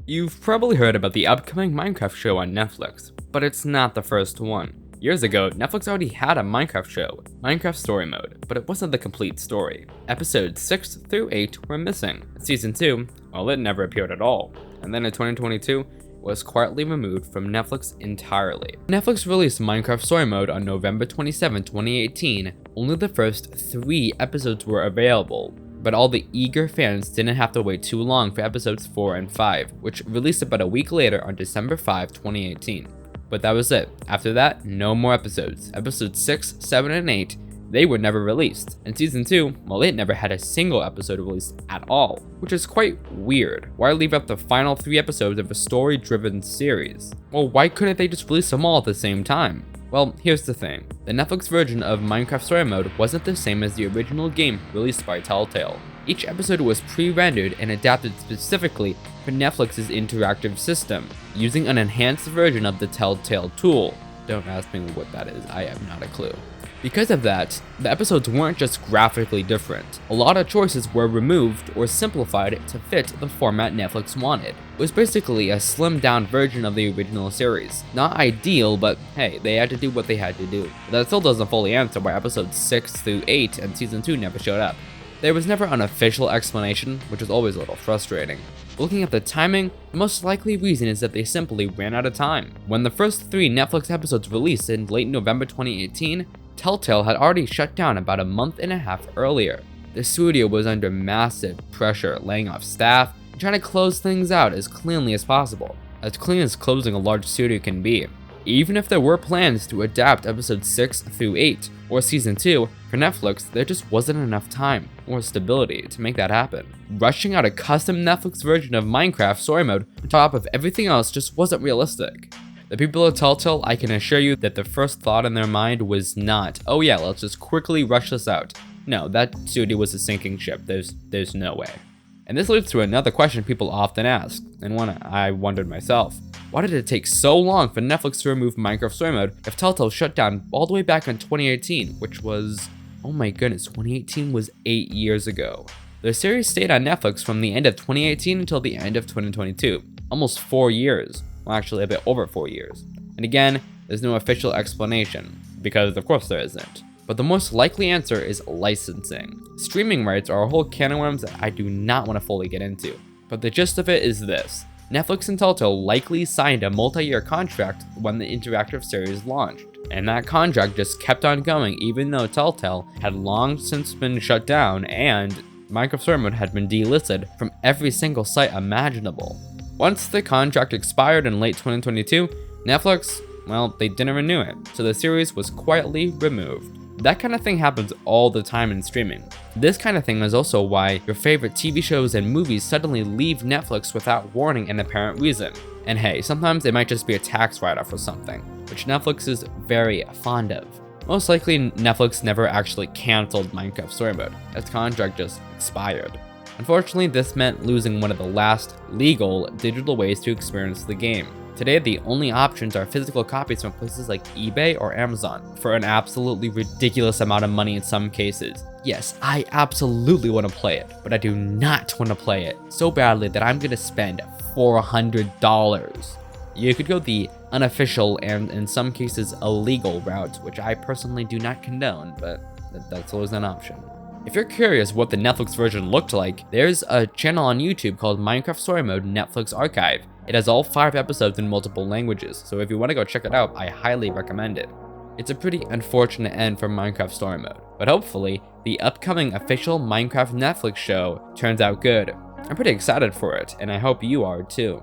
You've probably heard about the upcoming Minecraft show on Netflix, but it's not the first one. Years ago, Netflix already had a Minecraft show, Minecraft Story Mode, but it wasn't the complete story. Episodes 6 through 8 were missing. Season 2, well, it never appeared at all. And then in 2022, was quietly removed from Netflix entirely. Netflix released Minecraft Story Mode on November 27, 2018. Only the first 3 episodes were available, but all the eager fans didn't have to wait too long for episodes 4 and 5, which released about a week later on December 5, 2018. But that was it. After that, no more episodes. Episodes 6, 7, and 8, they were never released. And Season 2, well, it never had a single episode released at all, which is quite weird. Why leave out the final 3 episodes of a story-driven series? Well, why couldn't they just release them all at the same time? Well, here's the thing. The Netflix version of Minecraft Story Mode wasn't the same as the original game released by Telltale. Each episode was pre-rendered and adapted specifically for Netflix's interactive system, using an enhanced version of the Telltale tool. Don't ask me what that is, I have not a clue. Because of that, the episodes weren't just graphically different. A lot of choices were removed or simplified to fit the format Netflix wanted. It was basically a slimmed down version of the original series. Not ideal, but hey, they had to do what they had to do. That still doesn't fully answer why episodes 6 through 8 and Season 2 never showed up. There was never an official explanation, which is always a little frustrating. Looking at the timing, the most likely reason is that they simply ran out of time. When the first 3 Netflix episodes released in late November 2018, Telltale had already shut down about a month and a half earlier. The studio was under massive pressure, laying off staff and trying to close things out as cleanly as possible, as clean as closing a large studio can be. Even if there were plans to adapt episodes 6 through 8 or Season 2 for Netflix, there just wasn't enough time or stability to make that happen. Rushing out a custom Netflix version of Minecraft Story Mode on top of everything else just wasn't realistic. The people at Telltale, I can assure you that the first thought in their mind was not, oh yeah, let's just quickly rush this out. No, that studio was a sinking ship. There's no way. And this leads to another question people often ask, and one I wondered myself. Why did it take so long for Netflix to remove Minecraft Story Mode if Telltale shut down all the way back in 2018, which was, oh my goodness, 2018 was 8 years ago. The series stayed on Netflix from the end of 2018 until the end of 2022, almost 4 years. Well, actually a bit over 4 years. And again, there's no official explanation, because of course there isn't. But the most likely answer is licensing. Streaming rights are a whole can of worms that I do not want to fully get into. But the gist of it is this. Netflix and Telltale likely signed a multi-year contract when the interactive series launched. And that contract just kept on going even though Telltale had long since been shut down and Minecraft Story Mode had been delisted from every single site imaginable. Once the contract expired in late 2022, Netflix, well, they didn't renew it, so the series was quietly removed. That kind of thing happens all the time in streaming. This kind of thing is also why your favorite TV shows and movies suddenly leave Netflix without warning and apparent reason. And hey, sometimes it might just be a tax write-off or something, which Netflix is very fond of. Most likely, Netflix never actually canceled Minecraft Story Mode. Its contract just expired. Unfortunately, this meant losing one of the last legal digital ways to experience the game. Today, the only options are physical copies from places like eBay or Amazon for an absolutely ridiculous amount of money in some cases. Yes, I absolutely want to play it, but I do not want to play it so badly that I'm going to spend $400. You could go the unofficial and in some cases illegal route, which I personally do not condone, but that's always an option. If you're curious what the Netflix version looked like, there's a channel on YouTube called Minecraft Story Mode Netflix Archive. It has all 5 episodes in multiple languages, so if you want to go check it out, I highly recommend it. It's a pretty unfortunate end for Minecraft Story Mode, but hopefully, the upcoming official Minecraft Netflix show turns out good. I'm pretty excited for it, and I hope you are too.